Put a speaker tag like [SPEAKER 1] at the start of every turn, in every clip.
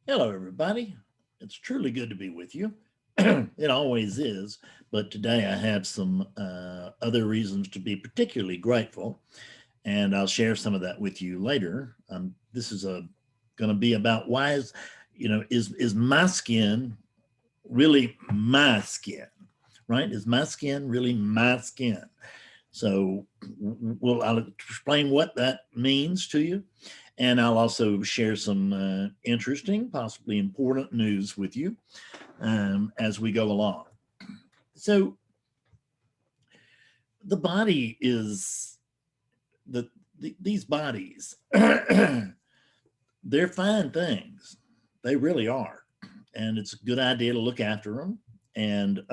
[SPEAKER 1] Hello, everybody. It's truly good to be with you. It always is, but today I have some other reasons to be particularly grateful, and I'll share some of that with you later. This is going to be about why is my skin really my skin, right? Is my skin really my skin? So I'll explain what that means to you. And I'll also share some interesting, possibly important news with you as we go along. So the body is these bodies, they're fine things. They really are. And it's a good idea to look after them. And,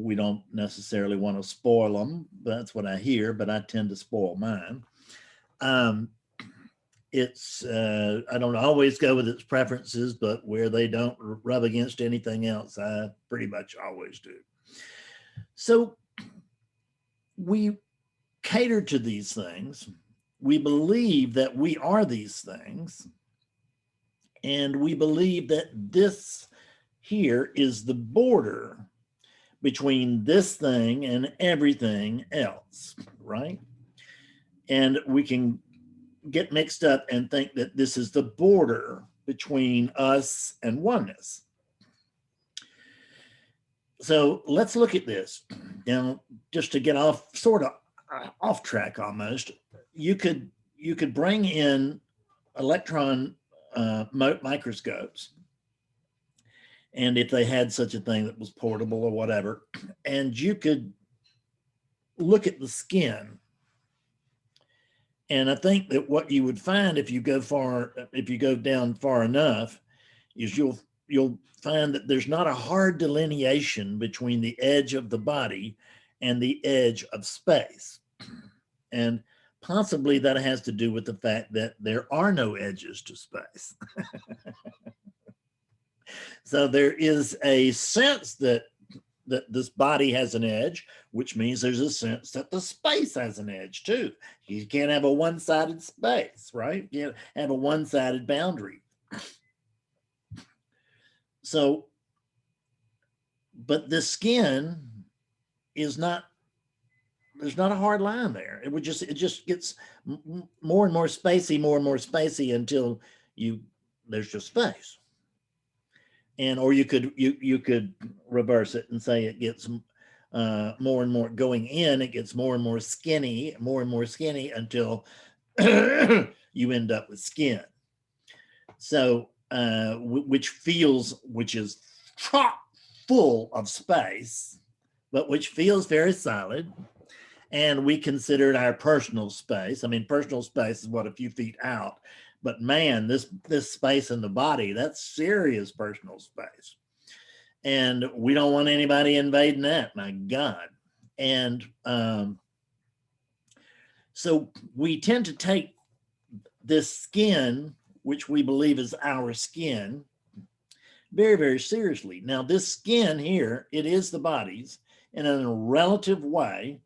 [SPEAKER 1] we don't necessarily want to spoil them. That's what I hear, but I tend to spoil mine. Um, I don't always go with its preferences, but where they don't rub against anything else, I pretty much always do. So we cater to these things. We believe that we are these things. And we believe that this here is the border between this thing and everything else, right? And we can get mixed up and think that this is the border between us and oneness. So let's look at this. Now, just to get off sort of off track almost, you could bring in electron microscopes, and if they had such a thing that was portable or whatever, and you could look at the skin. And I think that what you would find if you go down far enough, is you'll find that there's not a hard delineation between the edge of the body and the edge of space. And possibly that has to do with the fact that there are no edges to space. So there is a sense that this body has an edge, which means there's a sense that the space has an edge too. You can't have a one-sided space, right? You can't have a one-sided boundary. So, but the skin is not, there's not a hard line there. It just gets more and more spacey until there's just space. And or you could reverse it and say it gets more and more going in. It gets more and more skinny until you end up with skin. So which is chock full of space, but which feels very solid. And we consider it our personal space. I mean, personal space is what, a few feet out. But man, this space in the body, that's serious personal space. And we don't want anybody invading that, my God. And so we tend to take this skin, which we believe is our skin, very, very seriously. Now, this skin here, it is the body's, and in a relative way,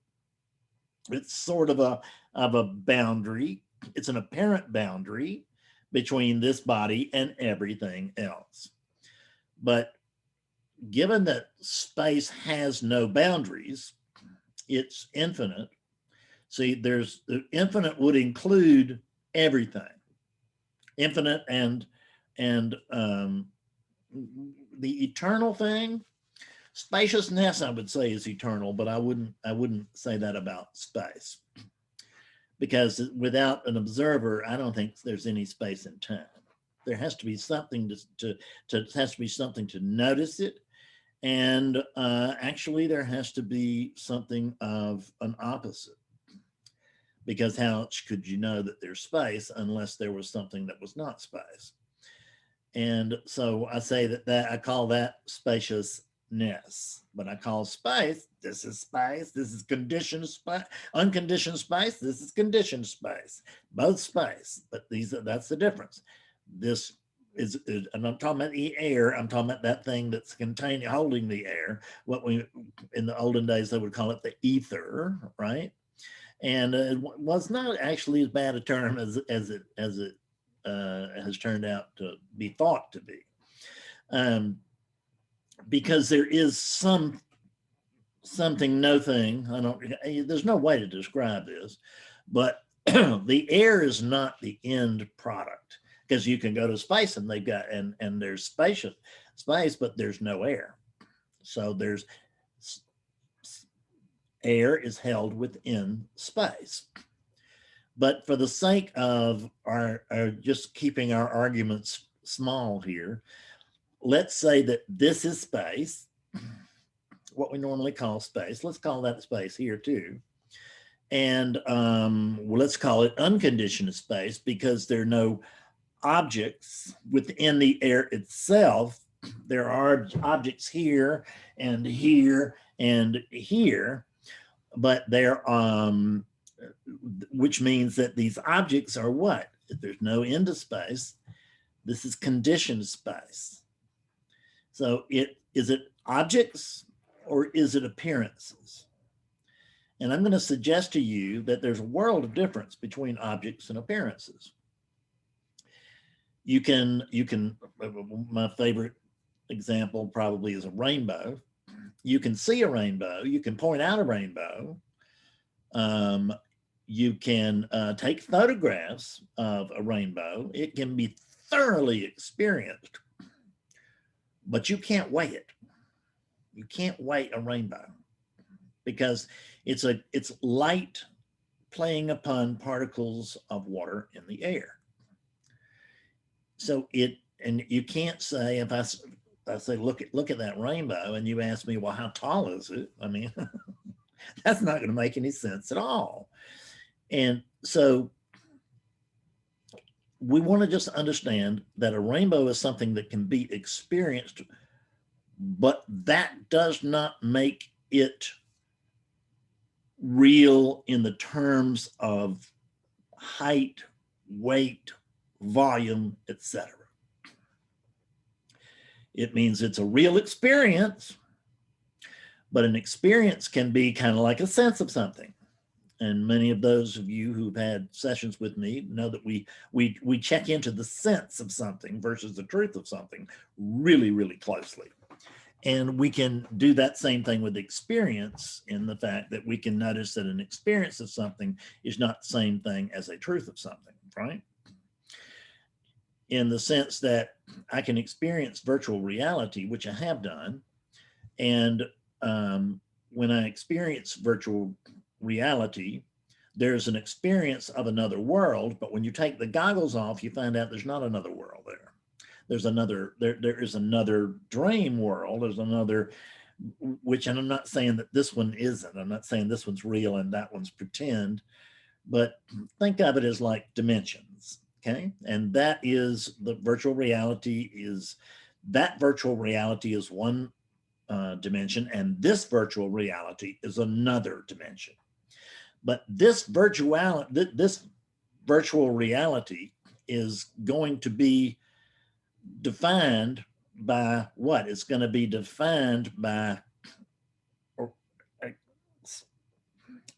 [SPEAKER 1] it's sort of a boundary. It's an apparent boundary between this body and everything else. But given that space has no boundaries, it's infinite. See, there's the infinite would include everything. Infinite and the eternal thing, spaciousness, I would say, is eternal, but I wouldn't say that about space, because without an observer, I don't think there's any space and time. There has to be something to notice it, and actually, there has to be something of an opposite. Because how else could you know that there's space unless there was something that was not space? And so I say that I call that spaciousness. But I call space, this is space, this is conditioned space, unconditioned space, this is conditioned space, both space. But that's the difference. This is, and I'm talking about the air, I'm talking about that thing that's containing, holding the air. What we, in the olden days, they would call it the ether, right? And it was not actually as bad a term as it has turned out to be thought to be. Because there is something, no thing, there's no way to describe this, but the air is not the end product, because you can go to space and they've got, and there's space, but there's no air. So there's air is held within space. But for the sake of our just keeping our arguments small here, let's say that this is space, what we normally call space. Let's call that space here too. And well, let's call it unconditioned space, because there are no objects within the air itself. There are objects here and here and here, but they're which means that these objects are what? If there's no end to space, this is conditioned space. So is it objects or is it appearances? And I'm going to suggest to you that there's a world of difference between objects and appearances. You can, my favorite example probably is a rainbow. You can see a rainbow, you can point out a rainbow, you can take photographs of a rainbow. It can be thoroughly experienced, but you can't weigh it. You can't weigh a rainbow, because it's light playing upon particles of water in the air. So and you can't say, if I say, look at that rainbow, and you ask me, well, how tall is it? I mean, that's not going to make any sense at all. And so we want to just understand that a rainbow is something that can be experienced, but that does not make it real in the terms of height, weight, volume, etc. It means it's a real experience, but an experience can be kind of like a sense of something. And many of those of you who've had sessions with me know that we check into the sense of something versus the truth of something really, really closely. And we can do that same thing with experience, in the fact that we can notice that an experience of something is not the same thing as a truth of something, right? In the sense that I can experience virtual reality, which I have done. And when I experience virtual reality, there's an experience of another world, but when you take the goggles off, you find out there's not another world there. There's another, there is another dream world. There's another, which, and I'm not saying that this one isn't, I'm not saying this one's real and that one's pretend, but think of it as like dimensions, okay? And that is the virtual reality is, that virtual reality is one dimension, and this virtual reality is another dimension. But this virtual reality is going to be defined by what? It's going to be defined by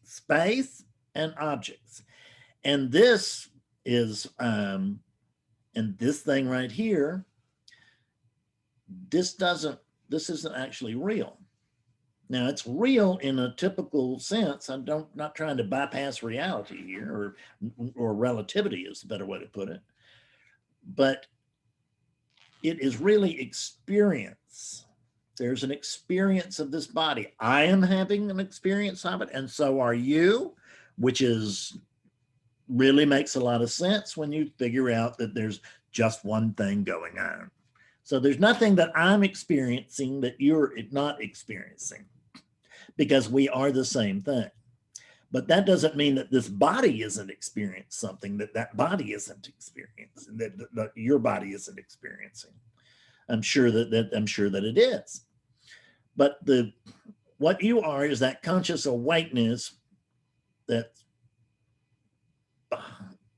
[SPEAKER 1] space and objects. And this is, and this thing right here, this isn't actually real. Now, it's real in a typical sense. I'm not trying to bypass reality here, or relativity is the better way to put it. But it is really experience. There's an experience of this body. I am having an experience of it, and so are you, which is really makes a lot of sense when you figure out that there's just one thing going on. So there's nothing that I'm experiencing that you're not experiencing, because we are the same thing. But that doesn't mean that this body isn't experiencing something that body isn't experiencing, that your body isn't experiencing. I'm sure that it is. But what you are is that conscious awakeness that's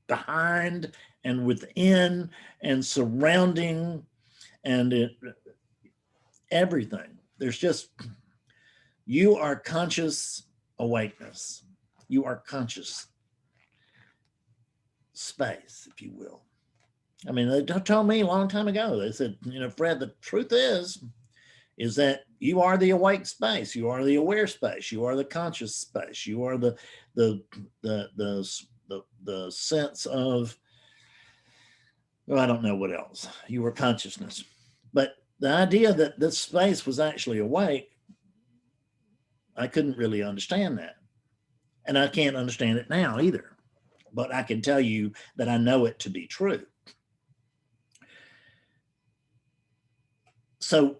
[SPEAKER 1] behind and within and surrounding and everything. There's just, you are conscious awakeness. You are conscious space, if you will. I mean, they told me a long time ago, they said, you know, Fred, the truth is that you are the awake space, you are the aware space, you are the conscious space, you are the the sense of, well, I don't know what else. You were consciousness. But the idea that this space was actually awake, I couldn't really understand that. And I can't understand it now either. But I can tell you that I know it to be true. So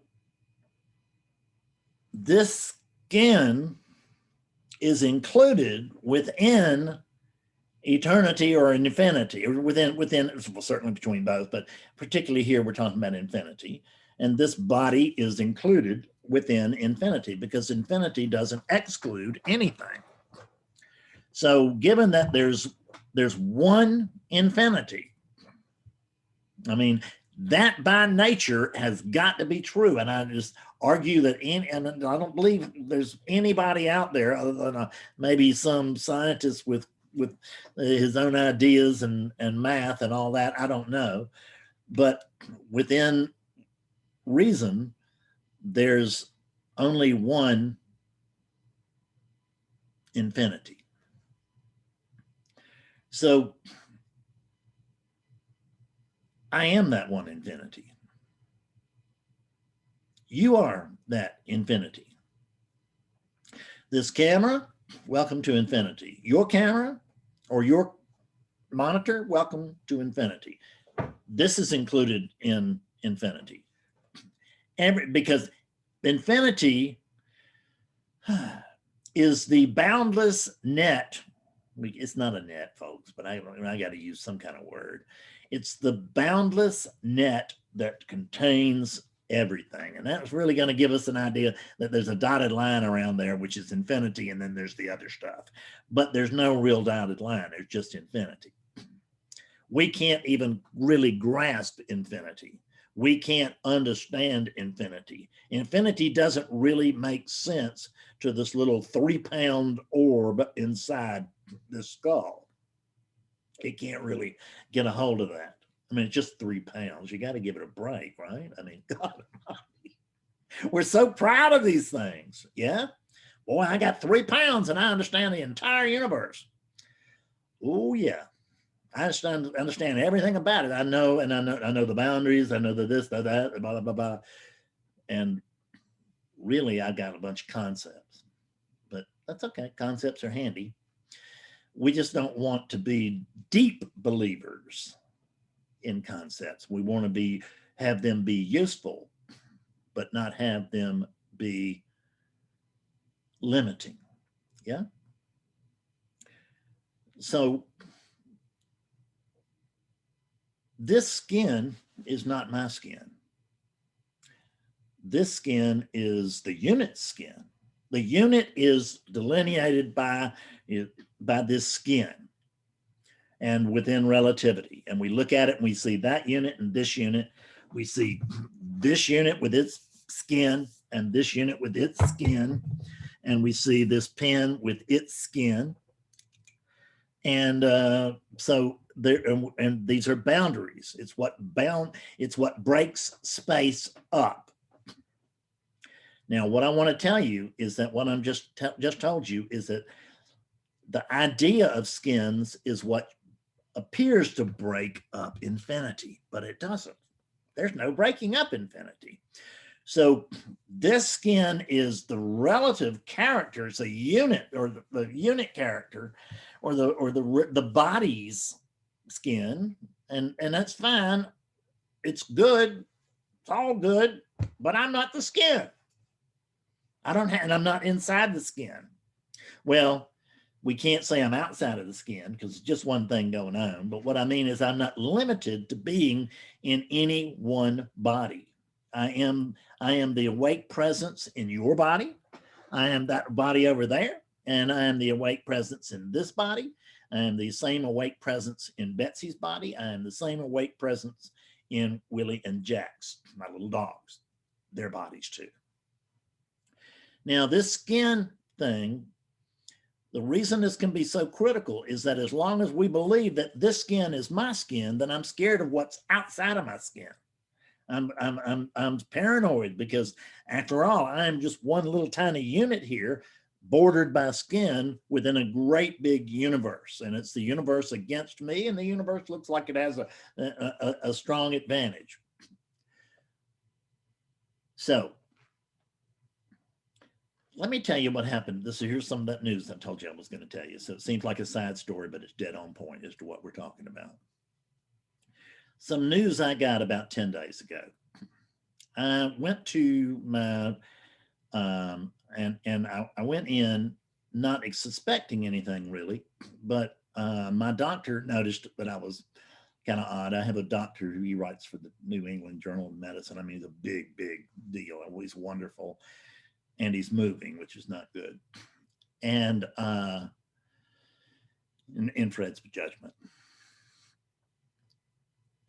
[SPEAKER 1] this skin is included within eternity or infinity, or within, well, certainly between both, but particularly here we're talking about infinity. And this body is included within infinity because infinity doesn't exclude anything. So given that there's one infinity, I mean, that by nature has got to be true. And I just argue that and I don't believe there's anybody out there other than maybe some scientist with his own ideas and math and all that. I don't know. But within reason, there's only one infinity. So I am that one infinity. You are that infinity. This camera, welcome to infinity. Your camera or your monitor, welcome to infinity. This is included in infinity. Because infinity is the boundless net. It's not a net, folks, but I got to use some kind of word. It's the boundless net that contains everything. And that's really going to give us an idea that there's a dotted line around there, which is infinity, and then there's the other stuff. But there's no real dotted line. There's just infinity. We can't even really grasp infinity. We can't understand infinity. Infinity doesn't really make sense to this little 3-pound orb inside the skull. It can't really get a hold of that. I mean, it's just 3 pounds. You got to give it a break, right? I mean, God, we're so proud of these things. Yeah. Boy, I got 3 pounds and I understand the entire universe. Oh, yeah. I understand everything about it. I know the boundaries. I know the this, the that, blah, blah, blah, blah. And really, I've got a bunch of concepts. But that's okay. Concepts are handy. We just don't want to be deep believers in concepts. We want to have them be useful, but not have them be limiting. Yeah. So this skin is not my skin. This skin is the unit skin. The unit is delineated by this skin and within relativity. And we look at it and we see that unit and this unit. We see this unit with its skin and this unit with its skin. And we see this pen with its skin. And so there, and these are boundaries. It's what breaks space up. Now, what I want to tell you is that what I'm just told you is that the idea of skins is what appears to break up infinity, but it doesn't. There's no breaking up infinity. So this skin is the relative character, it's a unit, or the unit character, or the body's skin, and that's fine. It's good. It's all good, but I'm not the skin. And I'm not inside the skin. Well, we can't say I'm outside of the skin because it's just one thing going on. But what I mean is I'm not limited to being in any one body. I am the awake presence in your body. I am that body over there. And I am the awake presence in this body. I am the same awake presence in Betsy's body. I am the same awake presence in Willie and Jack's, my little dogs, their bodies too. Now, this skin thing The reason this can be so critical is that as long as we believe that this skin is my skin, then I'm scared of what's outside of my skin. I'm paranoid because after all, I'm just one little tiny unit here, bordered by skin within a great big universe. And it's the universe against me, and the universe looks like it has a strong advantage. So let me tell you what happened. Here's some of that news I told you I was going to tell you. So it seems like a side story, but it's dead on point as to what we're talking about. Some news I got about 10 days ago. I went to my, I went in not suspecting anything really, but my doctor noticed that I was kind of odd. I have a doctor who he writes for the New England Journal of Medicine. I mean, he's a big, big deal. He's wonderful. And he's moving, which is not good. And in Fred's judgment.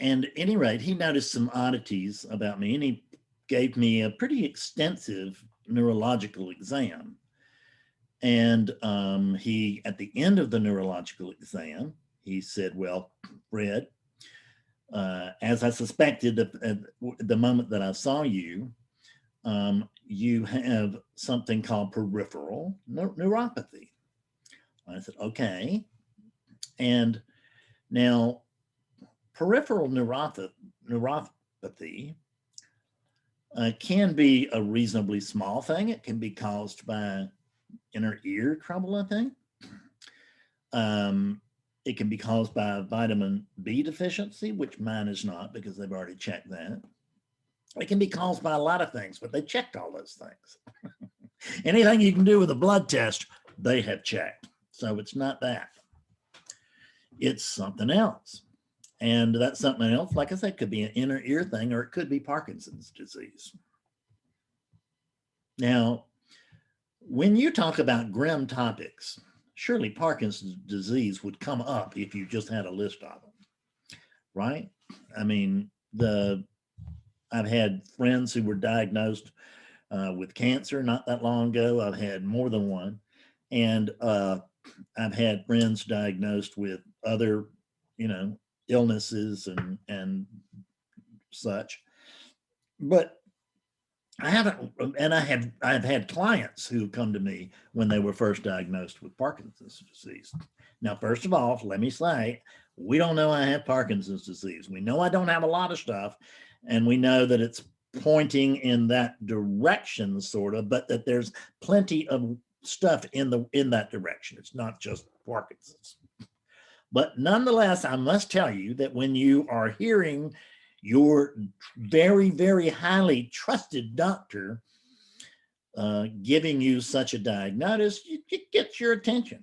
[SPEAKER 1] And at any rate, he noticed some oddities about me, and he gave me a pretty extensive neurological exam. And he, at the end of the neurological exam, he said, well, Fred, as I suspected at the moment that I saw you, you have something called peripheral neuropathy. I said, okay. And now, peripheral neuropathy can be a reasonably small thing. It can be caused by inner ear trouble, I think. It can be caused by vitamin B deficiency, which mine is not because they've already checked that. It can be caused by a lot of things, but they checked all those things. Anything you can do with a blood test, they have checked. So it's not that. It's something else. And that something else, like I said, could be an inner ear thing, or it could be Parkinson's disease. Now, when you talk about grim topics, surely Parkinson's disease would come up if you just had a list of them, right? I mean, I've had friends who were diagnosed with cancer not that long ago. I've had more than one. And I've had friends diagnosed with other, illnesses and such. But I haven't, and I've had clients who come to me when they were first diagnosed with Parkinson's disease. Now, first of all, let me say, we don't know I have Parkinson's disease. We know I don't have a lot of stuff, and we know that it's pointing in that direction, sort of, but that there's plenty of stuff in that direction. It's not just Parkinson's. But nonetheless, I must tell you that when you are hearing your very, very highly trusted doctor giving you such a diagnosis, it gets your attention,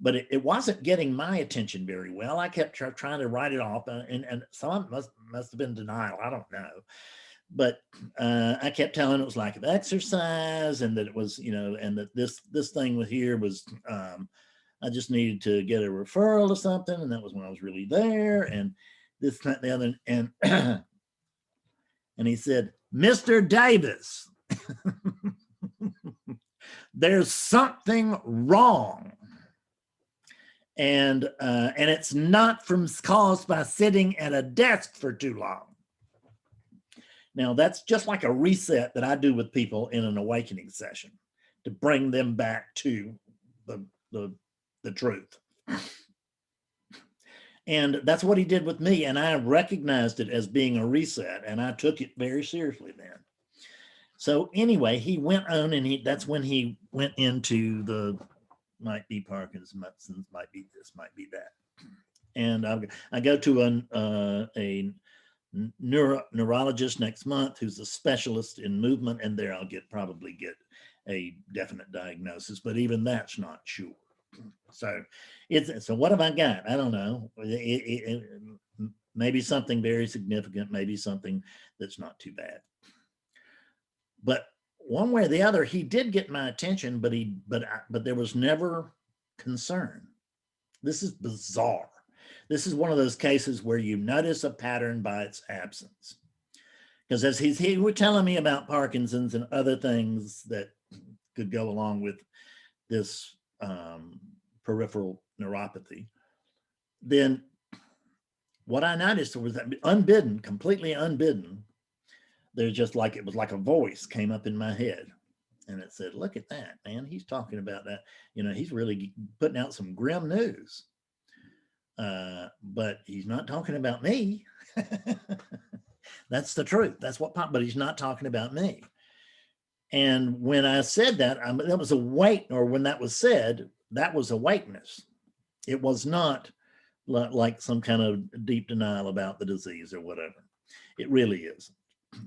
[SPEAKER 1] But it wasn't getting my attention very well. I kept trying to write it off, and some must have been denial. I don't know. But I kept telling it was lack of exercise, and that it was, and that this thing with here was, I just needed to get a referral to something, and that was when I was really there, and this, that, the other, and and he said, Mr. Davis, there's something wrong. And it's not caused by sitting at a desk for too long. Now, that's just like a reset that I do with people in an awakening session to bring them back to the truth. And that's what he did with me. And I recognized it as being a reset, and I took it very seriously then. So anyway, he went on, and that's when he went into the might be Parkinson's, might be this, might be that. And I go to a neurologist next month who's a specialist in movement, and there I'll probably get a definite diagnosis, but even that's not sure. So what have I got? I don't know. Maybe something very significant, maybe something that's not too bad. But one way or the other, he did get my attention, but there was never concern. This is bizarre. This is one of those cases where you notice a pattern by its absence. Because as he was telling me about Parkinson's and other things that could go along with this peripheral neuropathy, then what I noticed was that unbidden, completely unbidden, there's just like, it was like a voice came up in my head and it said, look at that, man. He's talking about that. You know, he's really putting out some grim news. But he's not talking about me. That's the truth. That's what popped, but he's not talking about me. And when I said that, that was a weight, or when that was said, that was awakeness. It was not like some kind of deep denial about the disease or whatever. It really isn't,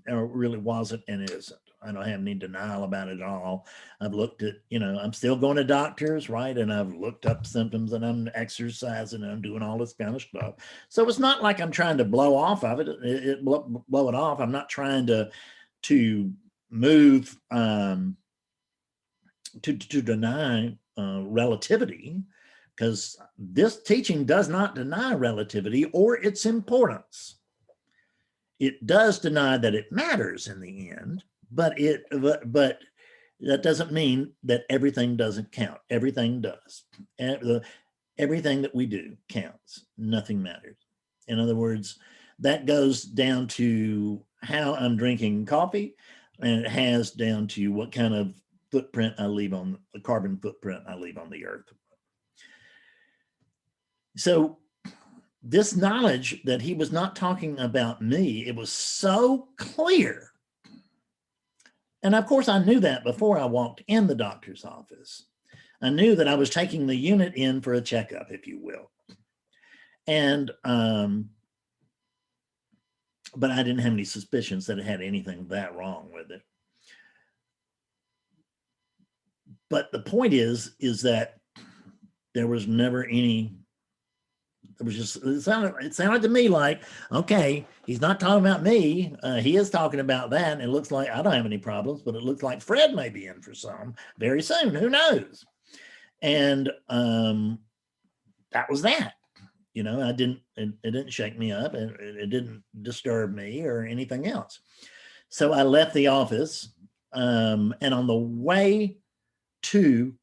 [SPEAKER 1] or it really wasn't, and isn't. I don't have any denial about it at all. I've looked at, you know, I'm still going to doctors, right? And I've looked up symptoms and I'm exercising and I'm doing all this kind of stuff. So it's not like I'm trying to blow off of it, blow it off. I'm not trying to move, to deny relativity, because this teaching does not deny relativity or its importance. It does deny that it matters in the end, but that doesn't mean that everything doesn't count. Everything does. Everything that we do counts. Nothing matters. In other words, that goes down to how I'm drinking coffee, and it has down to what kind of footprint I leave on, the carbon footprint I leave on the earth. So this knowledge that he was not talking about me, it was so clear. And of course, I knew that before I walked in the doctor's office. I knew that I was taking the unit in for a checkup, if you will. And, but I didn't have any suspicions that it had anything that wrong with it. But the point is that there was never any, it was just, it sounded to me like, okay, he's not talking about me. He is talking about that. And it looks like I don't have any problems, but it looks like Fred may be in for some very soon. Who knows? And that was that. You know, it didn't shake me up. It didn't disturb me or anything else. So I left the office, and on the way to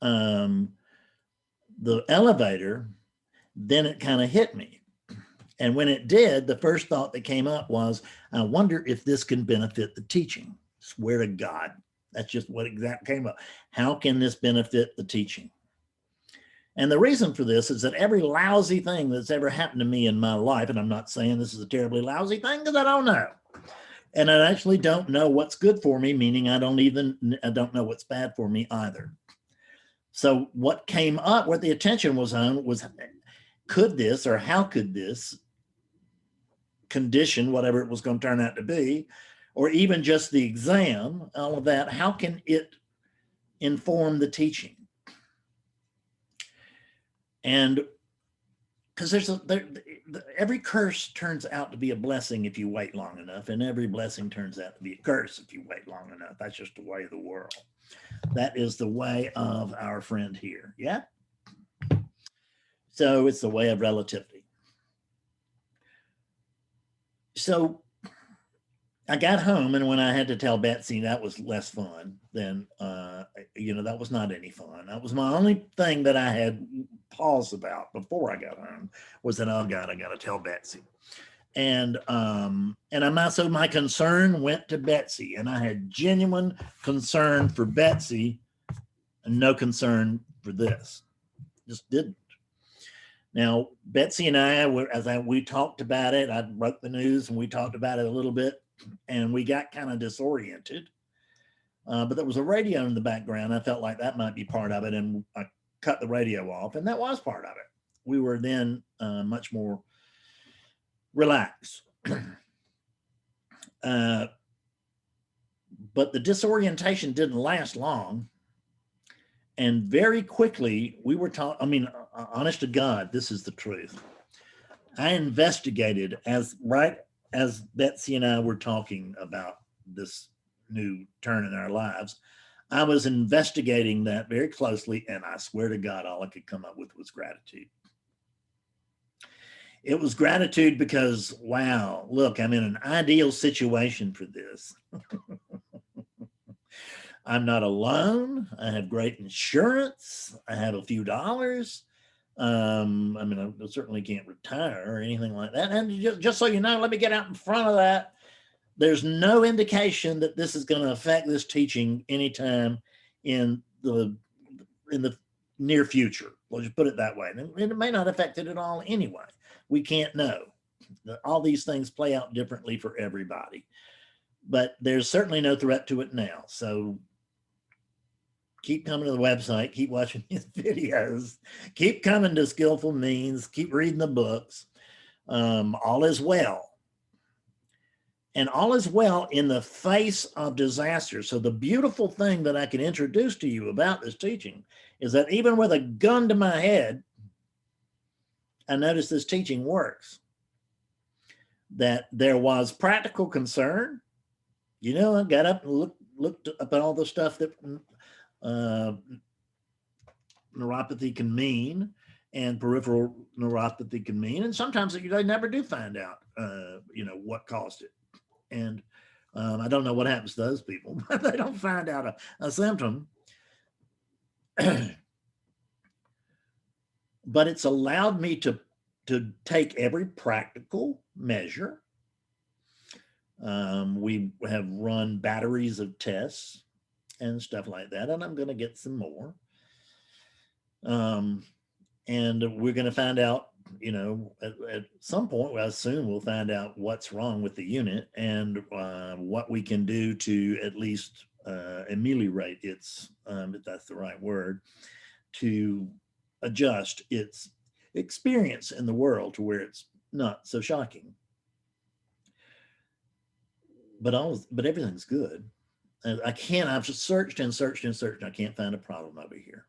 [SPEAKER 1] the elevator, then it kind of hit me. And when it did, the first thought that came up was, I wonder if this can benefit the teaching. Swear to God, that's just what exactly came up. How can this benefit the teaching? And the reason for this is that every lousy thing that's ever happened to me in my life, and I'm not saying this is a terribly lousy thing because I don't know. And I actually don't know what's good for me, meaning I don't know what's bad for me either. So what came up, what the attention was on was, could this, or how could this condition, whatever it was going to turn out to be, or even just the exam, all of that, how can it inform the teaching? And because every curse turns out to be a blessing if you wait long enough, and every blessing turns out to be a curse if you wait long enough. That's just the way of the world. That is the way of our friend here. Yeah. So it's the way of relativity. So I got home, and when I had to tell Betsy, that was less fun than, you know, that was not any fun. That was my only thing that I had pause about before I got home, was that, oh God, I got to tell Betsy. And so my concern went to Betsy, and I had genuine concern for Betsy and no concern for this. Just didn't. Now, Betsy and I, we talked about it. I wrote the news and we talked about it a little bit, and we got kind of disoriented. But there was a radio in the background. I felt like that might be part of it, and I cut the radio off, and that was part of it. We were then much more relaxed. But the disorientation didn't last long. And very quickly, we were taught, I mean, honest to God, this is the truth. I investigated, right as Betsy and I were talking about this new turn in our lives, I was investigating that very closely, and I swear to God, all I could come up with was gratitude. It was gratitude because, wow, look, I'm in an ideal situation for this. I'm not alone. I have great insurance. I have a few dollars. I mean, I certainly can't retire or anything like that. And just so you know, let me get out in front of that. There's no indication that this is going to affect this teaching anytime in the near future. We'll just put it that way. And it may not affect it at all anyway. We can't know. All these things play out differently for everybody. But there's certainly no threat to it now. So keep coming to the website, keep watching these videos, keep coming to Skillful Means, keep reading the books. All is well. And all is well in the face of disaster. So the beautiful thing that I can introduce to you about this teaching is that even with a gun to my head, I noticed this teaching works. That there was practical concern. You know, I got up and looked up at all the stuff that neuropathy can mean and peripheral neuropathy can mean. And sometimes they never do find out, you know, what caused it. And I don't know what happens to those people, but they don't find out a symptom. But it's allowed me to take every practical measure. We have run batteries of tests and stuff like that, and I'm going to get some more. And we're going to find out, you know, at some point, well, soon we'll find out what's wrong with the unit and what we can do to at least ameliorate its, if that's the right word, to adjust its experience in the world to where it's not so shocking. But everything's good. I've just searched and searched and searched, and I can't find a problem over here.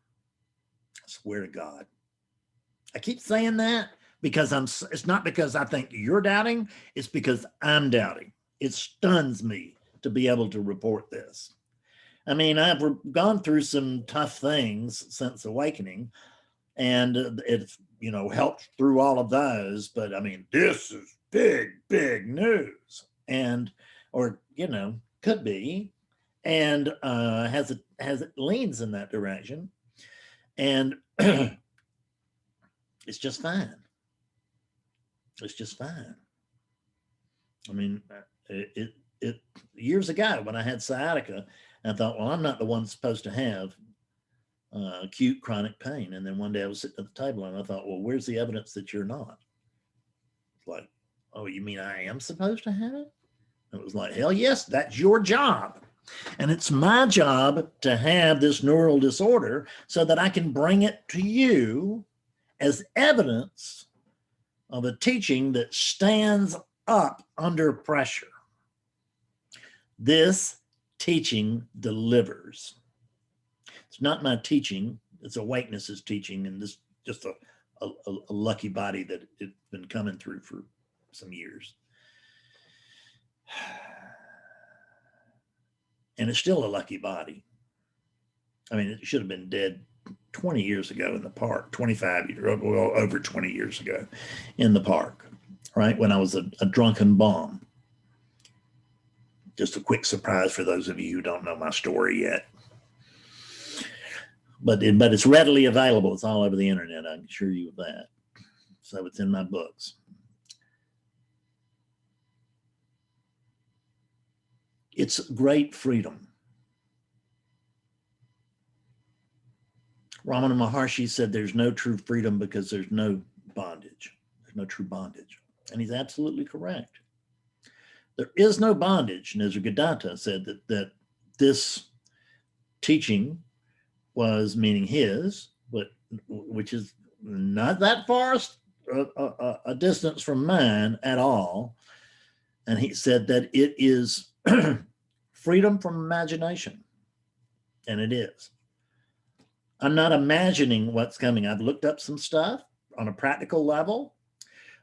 [SPEAKER 1] I swear to God. I keep saying that because it's not because I think you're doubting, it's because I'm doubting. It stuns me to be able to report this. I mean, I've gone through some tough things since awakening, and it's, you know, helped through all of those, but I mean, this is big, big news. And, or, you know, could be, and it leans in that direction. And it's just fine. It's just fine. I mean, it years ago when I had sciatica, I thought, well, I'm not the one supposed to have acute chronic pain. And then one day I was sitting at the table and I thought, well, where's the evidence that you're not? It's like, oh, you mean I am supposed to have it? And it was like, hell yes, that's your job. And it's my job to have this neural disorder so that I can bring it to you as evidence of a teaching that stands up under pressure. This teaching delivers. It's not my teaching, it's Awakeness's teaching, and this just a lucky body that it's been coming through for some years. And it's still a lucky body. I mean, it should have been dead 20 years ago in the park, 25 years, well, over 20 years ago in the park, right? When I was a drunken bum. Just a quick surprise for those of you who don't know my story yet. But it's readily available. It's all over the internet. I can assure you of that. So it's in my books. It's great freedom. Ramana Maharshi said there's no true freedom because there's no bondage. There's no true bondage. And he's absolutely correct. There is no bondage. Nisargadatta said that this teaching was meaning his, but which is not that far a distance from mine at all. And he said that it is freedom from imagination. And it is. I'm not imagining what's coming. I've looked up some stuff on a practical level,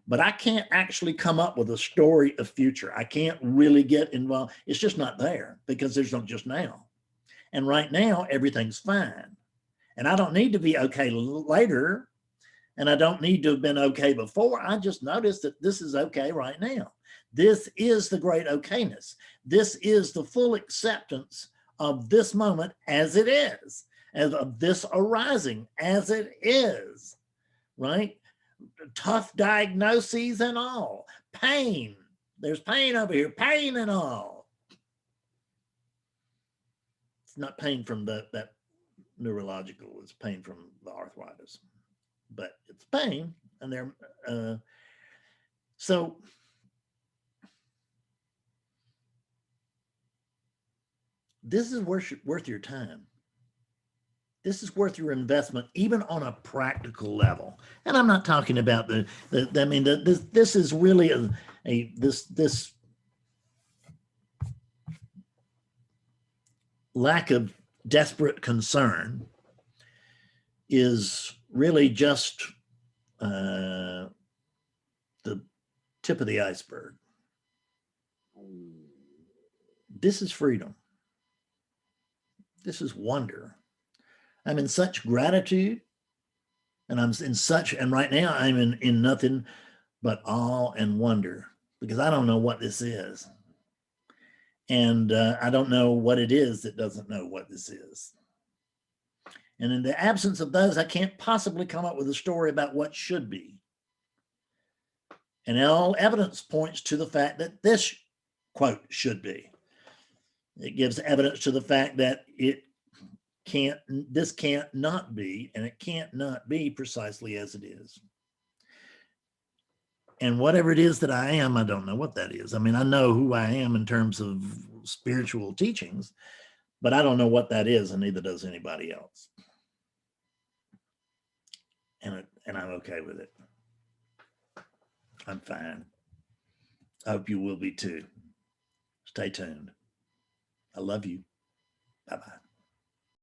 [SPEAKER 1] but I can't actually come up with a story of future. I can't really get involved. It's just not there because there's no just now. And right now, everything's fine. And I don't need to be okay later. And I don't need to have been okay before. I just noticed that this is okay right now. This is the great okayness. This is the full acceptance of this moment as it is, as of this arising as it is, right? Tough diagnoses and all, pain. There's pain over here, pain and all. It's not pain from that neurological, it's pain from the arthritis, but it's pain. And they're, so this is worth your time. This is worth your investment, even on a practical level. And I'm not talking about I mean, this is really this lack of desperate concern is really just the tip of the iceberg. This is freedom. This is wonder. I'm in such gratitude, and I'm in such, and right now I'm in nothing but awe and wonder, because I don't know what this is. And I don't know what it is that doesn't know what this is. And in the absence of those, I can't possibly come up with a story about what should be. And all evidence points to the fact that this, quote, should be. It gives evidence to the fact that this can't not be, and it can't not be precisely as it is. And whatever it is that I am, I don't know what that is. I mean, I know who I am in terms of spiritual teachings, but I don't know what that is, and neither does anybody else. And I'm okay with it. I'm fine. I hope you will be too. Stay tuned. I love you. Bye-bye.